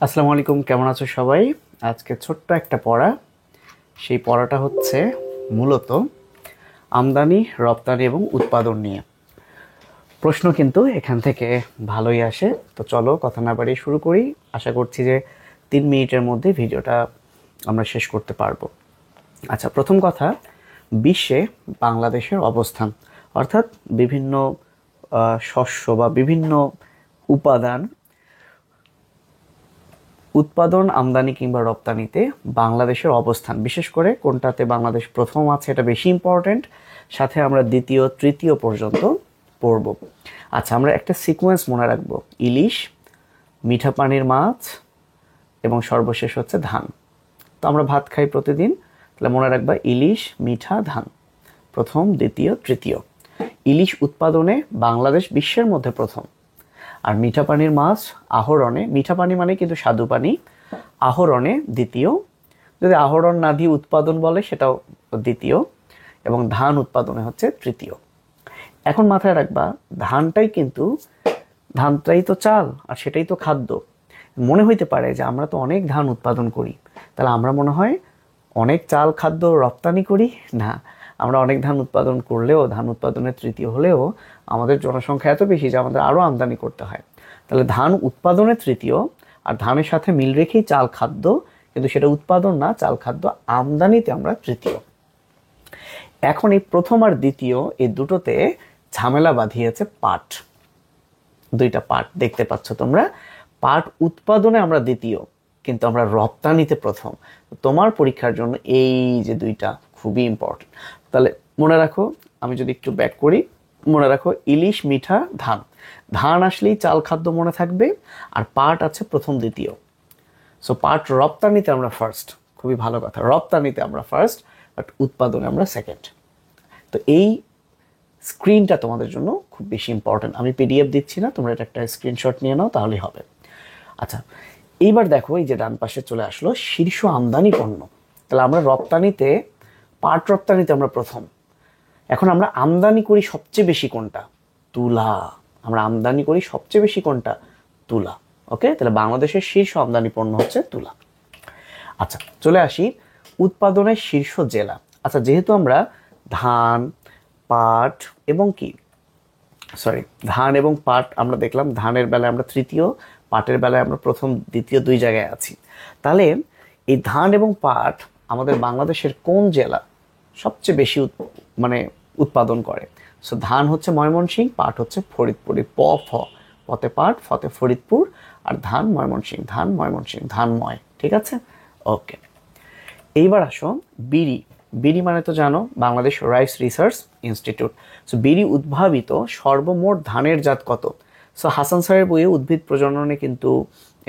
আসসালামু আলাইকুম, কেমন আছো সবাই? আজকে ছোট্ট একটা পড়া। সেই পড়াটা হচ্ছে মূলত আমদানি, রপ্তানি এবং উৎপাদন নিয়ে। প্রশ্ন কিন্তু এখান থেকে ভালোই আসে। তো চলো কথা না বাড়িয়ে শুরু করি। আশা করছি যে 3 মিনিটের মধ্যে ভিডিওটা আমরা শেষ করতে পারবো। আচ্ছা, প্রথম কথা, বিশ্বে বাংলাদেশের অবস্থান, অর্থাৎ বিভিন্ন শস্য বা বিভিন্ন উপাদান উৎপাদন, আমদানি কিংবা রপ্তানিতে বাংলাদেশের অবস্থান, বিশেষ করে কোনটাতে বাংলাদেশ প্রথম আছে এটা বেশি ইম্পর্টেন্ট। সাথে আমরা দ্বিতীয় তৃতীয় পর্যন্ত পড়ব। আচ্ছা, আমরা একটা সিকোয়েন্স মনে রাখবো: ইলিশ, মিঠা পানির মাছ এবং সর্বশেষ হচ্ছে ধান। তো আমরা ভাত খাই প্রতিদিন, তাহলে মনে রাখবা ইলিশ, মিঠা, ধান, প্রথম, দ্বিতীয়, তৃতীয়। ইলিশ উৎপাদনে বাংলাদেশ বিশ্বের মধ্যে প্রথম। আর মিঠা পানির মাছ আহরণে, মিঠা পানি মানে কিন্তু স্বাদু পানি, আহরণে দ্বিতীয়। যদি আহরণ না দিয়ে উৎপাদন বলে সেটাও দ্বিতীয়। এবং ধান উৎপাদনে হচ্ছে তৃতীয়। এখন মাথায় রাখবা, ধানটাই তো চাল আর সেটাই তো খাদ্য। মনে হইতে পারে যে আমরা তো অনেক ধান উৎপাদন করি, তাহলে আমরা মনে হয় অনেক চাল খাদ্য রপ্তানি করি। না, আমরা অনেক ধান উৎপাদন করলেও, ধান উৎপাদনের তৃতীয় হলেও আমাদের জনসংখ্যা এত বেশি যে আমাদের আরও আমদানি করতে হয়। তাহলে ধান উৎপাদনের তৃতীয়, আর ধানের সাথে মিল রেখেই চাল খাদ্য, কিন্তু সেটা উৎপাদন না, চাল খাদ্য আমদানিতে আমরা তৃতীয়। এখন এই প্রথম আর দ্বিতীয় এই দুটোতে ঝামেলা বাঁধিয়েছে পাট। দুইটা পাট দেখতে পাচ্ছ তোমরা। পাট উৎপাদনে আমরা দ্বিতীয়, কিন্তু আমরা রপ্তানিতে প্রথম। তোমার পরীক্ষার জন্য এই যে দুইটা খুবই ইম্পর্টেন্ট। তাহলে মনে রাখো, আমি যদি একটু ব্যাক করি, মনে রাখো ইলিশ, মিঠা, ধান। ধান আসলেই চাল খাদ্য মনে থাকবে, আর পাট আছে প্রথম দ্বিতীয়। সো পাট রপ্তানিতে আমরা ফার্স্ট, খুবই ভালো কথা, রপ্তানিতে আমরা ফার্স্ট, বাট উৎপাদনে আমরা সেকেন্ড। তো এই স্ক্রিনটা তোমাদের জন্য খুব বেশি ইম্পর্টেন্ট। আমি পিডিএফ দিচ্ছি না, তোমরা এটা একটা স্ক্রিনশট নিয়ে নাও, তাহলেই হবে। আচ্ছা, এইবার দেখো, এই যে ডান পাশে চলে আসলো শীর্ষ আমদানি পণ্য। তাহলে আমরা রপ্তানিতে, পাট রপ্তানিতে আমরা প্রথম। এখন আমরা আমদানি করি সবচেয়ে বেশি কোনটা? তুলা। আমরা আমদানি করি সবচেয়ে বেশি কোনটা? তুলা। ওকে, তাহলে বাংলাদেশের শীর্ষ আমদানি পণ্য হচ্ছে তুলা। আচ্ছা, চলে আসি উৎপাদনের শীর্ষ জেলা। আচ্ছা, যেহেতু আমরা ধান, পাট এবং ধান এবং পাট আমরা দেখলাম, ধানের বেলায় আমরা তৃতীয়, পাটের বেলায় আমরা প্রথম দ্বিতীয়, দুই জায়গায় আছি। তাহলে এই ধান এবং পাট আমাদের বাংলাদেশের কোন জেলা সবচেয়ে বেশি উৎপাদন করে? সো ধান হচ্ছে ময়মনসিংহ, পাট হচ্ছে ফরিদপুর। পতে পাট, ফতে ফরিদপুর, আর ধান ময়মনসিংহ, ধান ময়মনসিংহ, ধানময়। ঠিক আছে, ওকে। এইবার আসো বিড়ি। বিড়ি মানে তো জানো, Bangladesh rice research institute. So বিড়ি উদ্ভাবিত সর্বমোট ধানের জাত কত? সো হাসান স্যারের বইয়ে উদ্ভিদ প্রজননে কিন্তু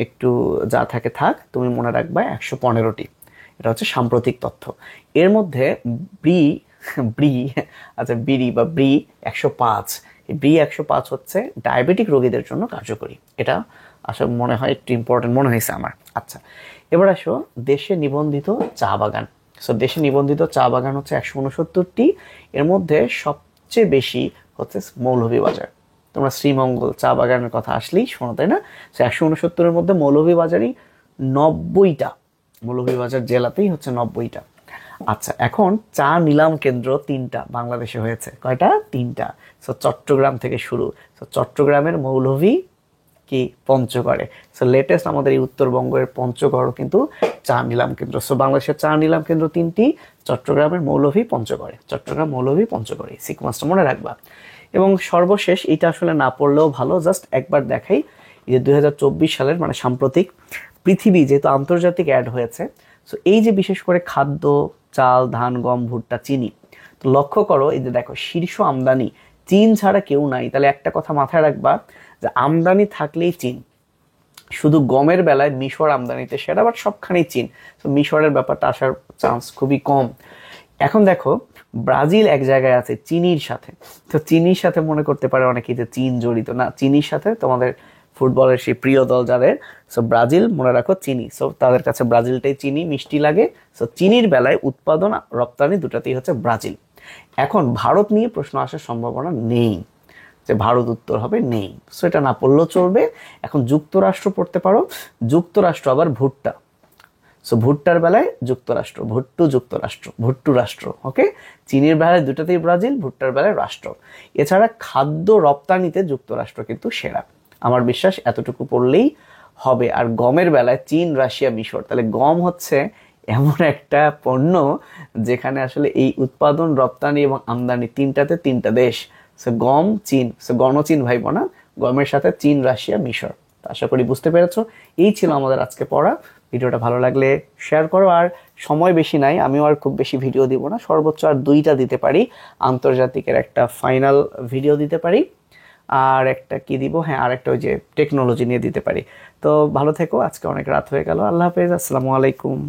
একটু যা থাকে থাক, তুমি মনে রাখবা 115টি। এটা হচ্ছে সাম্প্রতিক তথ্য। এর মধ্যে ব্রি ব্রি আচ্ছা, বিড়ি বা ব্রি 105। এই ব্রি 105 হচ্ছে ডায়াবেটিক রোগীদের জন্য কার্যকরী। এটা আসলে মনে হয় একটু ইম্পর্টেন্ট মনে হয়েছে আমার। আচ্ছা, এবার আসো দেশে নিবন্ধিত চা বাগান। সো দেশে নিবন্ধিত চা বাগান হচ্ছে 169টি। এর মধ্যে সবচেয়ে বেশি হচ্ছে মৌলভীবাজার। তোমরা শ্রীমঙ্গল চা বাগানের কথা আসলেই শোনো, তাই না? সো 169-এর মধ্যে মৌলভীবাজারই 90টা। মৌলভীবাজার জেলাতেই হচ্ছে 90টা। আচ্ছা, এখন চা নিলাম কেন্দ্র 3টা বাংলাদেশে হয়েছে। কয়টা? 3টা। সো চট্টগ্রাম থেকে শুরু। সো চট্টগ্রামের মৌলভী কি পঞ্চগড়ে। সো লেটেস্ট আমাদের এই উত্তরবঙ্গের পঞ্চগড়ও কিন্তু চা নিলাম কেন্দ্র। সো বাংলাদেশের চা নিলাম কেন্দ্র 3টি, চট্টগ্রামের মৌলভী পঞ্চগড়ে, চট্টগ্রাম মৌলভী পঞ্চগড়ে, সিকোয়েন্সটা মনে রাখবা। এবং সর্বশেষ, এটা আসলে না পড়লেও ভালো, জাস্ট একবার দেখাই, এই যে 2024 সালের সাম্প্রতিক পৃথিবী যেহেতু আন্তর্জাতিক অ্যাড হয়েছে, সো এই যে বিশেষ করে খাদ্য, চাল, ধান, গম, ভুট্টা, চিনি, তো লক্ষ্য করো, এই যে দেখো শীর্ষ আমদানি চীন ছাড়া কেউ নাই। তাহলে একটা কথা মাথায় রাখবা যে আমদানি থাকলেই চীন। শুধু গমের বেলায় মিশর আমদানিতে সেরা, বাট সবখানেই চীন। তো মিশরের ব্যাপারটা আসার চান্স খুবই কম। এখন দেখো ব্রাজিল এক জায়গায় আছে চিনির সাথে। তো চিনির সাথে মনে করতে পারে অনেকেই যে চীন জড়িত, না, চিনির সাথে তোমাদের ফুটবলের সেই প্রিয় দল যাদের, সো ব্রাজিল মনে রাখো চিনি। সো তাদের কাছে ব্রাজিলটাই চিনি মিষ্টি লাগে। সো চিনির বেলায় উৎপাদন, রপ্তানি দুটাতেই হচ্ছে ব্রাজিল। এখন ভারত নিয়ে প্রশ্ন আসার সম্ভাবনা নেই। যে ভারত উত্তর হবে, নেই। সো এটা না পড়লেও চলবে। এখন যুক্তরাষ্ট্র পড়তে পারো, যুক্তরাষ্ট্র আবার ভুট্টা। সো ভুট্টার বেলায় যুক্তরাষ্ট্র, ভুট্টু যুক্তরাষ্ট্র, ভুট্টু রাষ্ট্র। ওকে, চিনির বেলায় দুটাতেই ব্রাজিল, ভুট্টার বেলায় রাষ্ট্র। এছাড়া খাদ্য রপ্তানিতে যুক্তরাষ্ট্র কিন্তু সেরা। আমার বিশ্বাস এতটুকু পড়লেই হবে। আর গমের বেলায় চীন, রাশিয়া, মিশর। তাহলে গম হচ্ছে এমন একটা পণ্য যেখানে আসলে এই উৎপাদন, রপ্তানি এবং আমদানি তিনটাতে তিনটা দেশ। সো গম, চীন, সো গণচীন ভাইব না, গমের সাথে চীন, রাশিয়া, মিশর। তো আশা করি বুঝতে পেরেছো। এই ছিল আমাদের আজকে পড়া। ভিডিওটা ভালো লাগলে শেয়ার করো। আর সময় বেশি নাই, আমিও আর খুব বেশি ভিডিও দিব না, সর্বোচ্চ আর 2টা দিতে পারি। আন্তর্জাতিকের একটা ফাইনাল ভিডিও দিতে পারি, আর একটা কি দিব, হ্যাঁ আর একটা ওই যে টেকনোলজি নিয়ে দিতে পারি। তো ভালো থেকো, আজকে অনেক রাত হয়ে গেল। আল্লাহ হাফেজ, আসসালামু আলাইকুম।